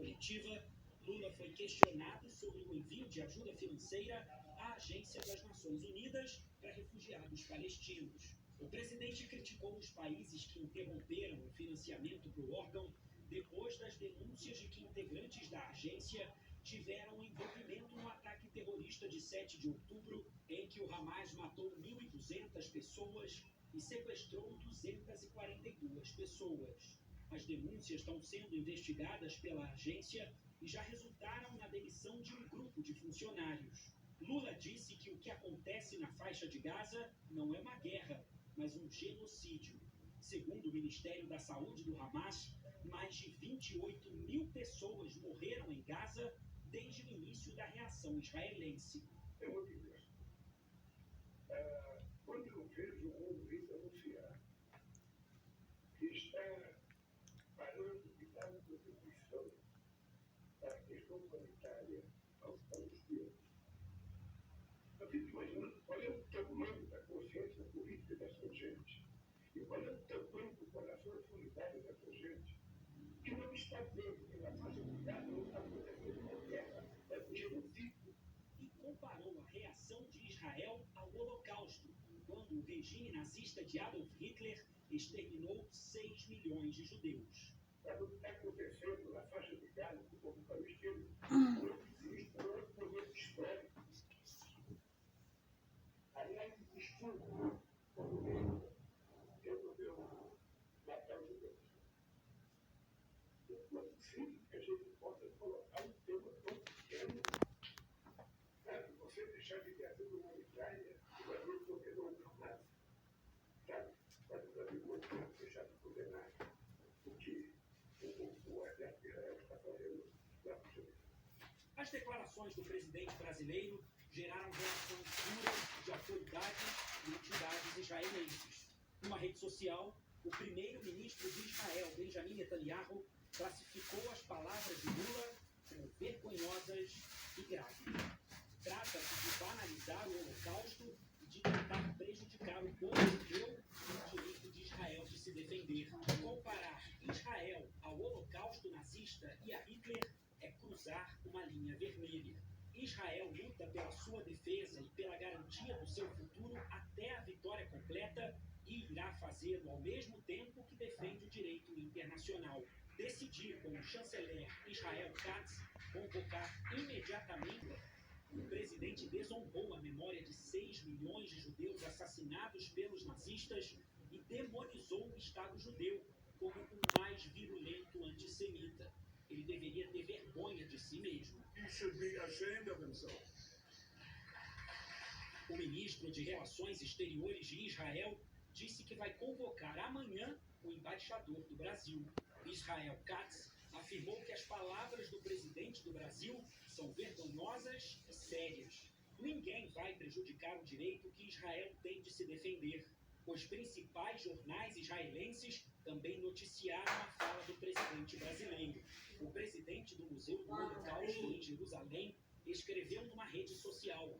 coletiva, Lula foi questionado sobre o envio de ajuda financeira à Agência das Nações Unidas para refugiados palestinos. O presidente criticou os países que interromperam o financiamento para o órgão depois das denúncias de que integrantes da agência tiveram envolvimento no ataque terrorista de 7 de outubro, em que o Hamas matou 1.200 pessoas e sequestrou 242 pessoas. As denúncias estão sendo investigadas pela agência e já resultaram na demissão de um grupo de funcionários. Lula disse que o que acontece na faixa de Gaza não é uma guerra, mas um genocídio. Segundo o Ministério da Saúde do Hamas, mais de 28 mil pessoas morreram em Gaza desde o início da reação israelense. É muito engraçado. Quando eu vejo o Luiz anunciar que está parando de dar contribuição para a questão humanitária aos palestinos, eu fico imaginando qual é o tamanho da consciência política dessa gente e qual é o tamanho do coração solidário dessa gente que não está vendo que na faixa de Gaza não está acontecendo uma guerra, é um genocídio. E comparou a reação de Israel ao Holocausto, quando o regime nazista de Adolf Hitler exterminou 6 milhões de judeus. O que está acontecendo na faixa de Gaza com o povo palestino não existe, não é um momento histórico. Aliás, existiu quando resolveu matar os judeus. Não é possível que a gente possa colocar um tema tão pequeno. Sabe, você deixar de ter ajuda humanitária, o Brasil condenou o Hamas. Sabe, mas o Brasil continua deixar de condenar o que o exército de Israel está fazendo na faixa de Gaza. As declarações do presidente brasileiro geraram reações duras de autoridades e entidades israelenses. Numa rede social, o primeiro-ministro de Israel, Benjamin Netanyahu, classificou as palavras de Lula como vergonhosas e graves. Trata-se de banalizar o Holocausto e de tentar prejudicar o povo judeu e o direito de Israel de se defender. Comparar Israel ao Holocausto nazista e a Hitler é cruzar uma linha vermelha. Israel luta pela sua defesa e pela garantia do seu futuro até a vitória completa e irá fazê-lo ao mesmo tempo que defende o direito internacional. Decidir com o chanceler Israel Katz convocar imediatamente, o presidente desonrou a memória de 6 milhões de judeus assassinados pelos nazistas e demonizou o Estado judeu como o mais virulento antissemita. Ele deveria ter vergonha de si mesmo. He should be ashamed of himself. O ministro de Relações Exteriores de Israel disse que vai convocar amanhã o embaixador do Brasil. Israel Katz afirmou que as palavras do presidente do Brasil são vergonhosas e sérias. Ninguém vai prejudicar o direito que Israel tem de se defender. Os principais jornais israelenses também noticiaram a fala do presidente brasileiro. O presidente do Museu do Holocausto em Jerusalém escreveu numa rede social: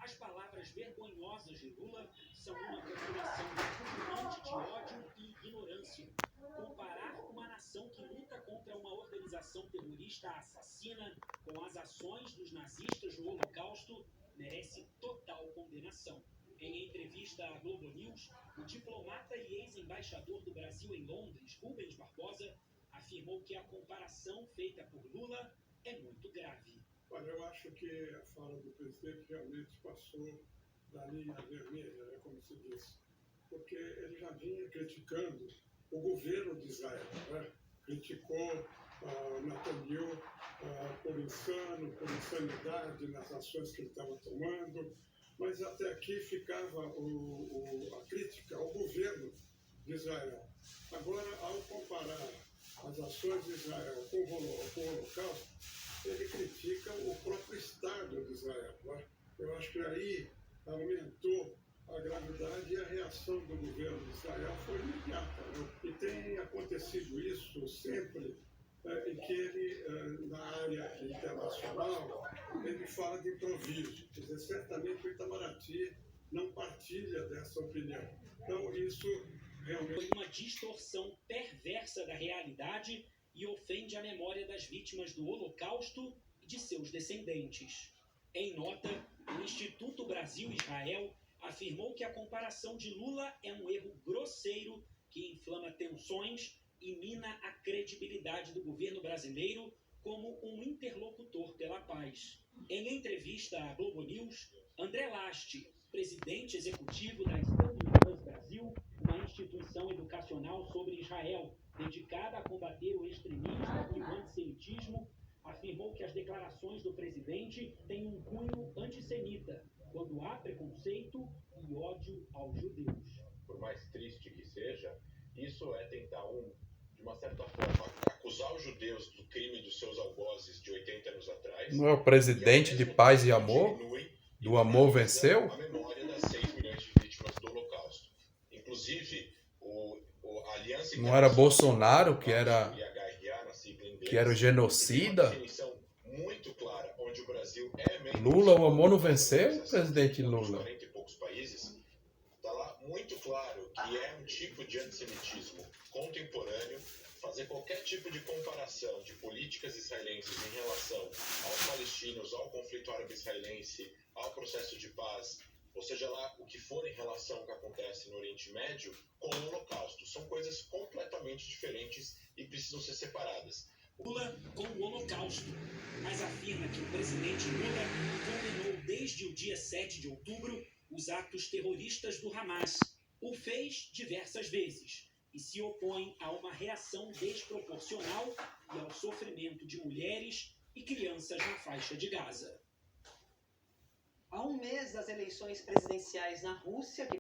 as palavras vergonhosas de Lula são uma combinação repugnante de ódio e ignorância. Comparar uma nação que luta contra uma organização terrorista assassina com as ações dos nazistas no Holocausto merece total condenação. Em entrevista à Globo News, o diplomata e ex-embaixador do Brasil em Londres, Rubens Barbosa, afirmou que a comparação feita por Lula é muito grave. Olha, eu acho que a fala do presidente realmente passou da linha vermelha, né, como se diz, porque ele já vinha criticando o governo de Israel, né? Criticou Netanyahu por insano, por insanidade nas ações que ele estava tomando, mas até aqui ficava a crítica ao governo de Israel. Agora, ao comparar as ações de Israel com o Holocausto, ele critica o próprio Estado de Israel. Né? Eu acho que aí aumentou a gravidade e a reação do governo de Israel foi imediata. Né? E tem acontecido isso sempre em que ele, na área internacional, ele fala de improviso. Quer dizer, certamente o Itamaraty não partilha dessa opinião. Então, isso realmente foi uma distorção perversa da realidade e ofende a memória das vítimas do Holocausto e de seus descendentes. Em nota, o Instituto Brasil-Israel afirmou que a comparação de Lula é um erro grosseiro que inflama tensões e mina a credibilidade do governo brasileiro como um interlocutor pela paz. Em entrevista à Globo News, André Last, presidente executivo da Stand Brasil, uma instituição educacional sobre Israel, dedicada a combater o extremismo e o antissemitismo, afirmou que as declarações do presidente têm um cunho antissemita, quando há preconceito e ódio aos judeus. Por mais triste que seja, isso é tentar, de uma certa forma, acusar os judeus do crime dos seus algozes de 80 anos atrás. Não é o presidente de paz e amor? Do amor venceu? A memória das 6 milhões de vítimas do Holocausto. Inclusive, a Aliança Não era Bolsonaro que era o genocida? Muito clara, onde o Brasil Lula, o amor não venceu, presidente Lula? 40 e poucos países, está lá muito claro que é um tipo de antissemitismo contemporâneo. Fazer qualquer tipo de comparação de políticas israelenses em relação aos palestinos, ao conflito árabe-israelense, ao processo de paz, ou seja lá o que for em relação ao que acontece no Oriente Médio, com o Holocausto. São coisas completamente diferentes e precisam ser separadas. Lula com o Holocausto, mas afirma que o presidente Lula condenou desde o dia 7 de outubro os atos terroristas do Hamas. O fez diversas vezes e se opõe a uma reação desproporcional e ao sofrimento de mulheres e crianças na faixa de Gaza. Há um mês das eleições presidenciais na Rússia, que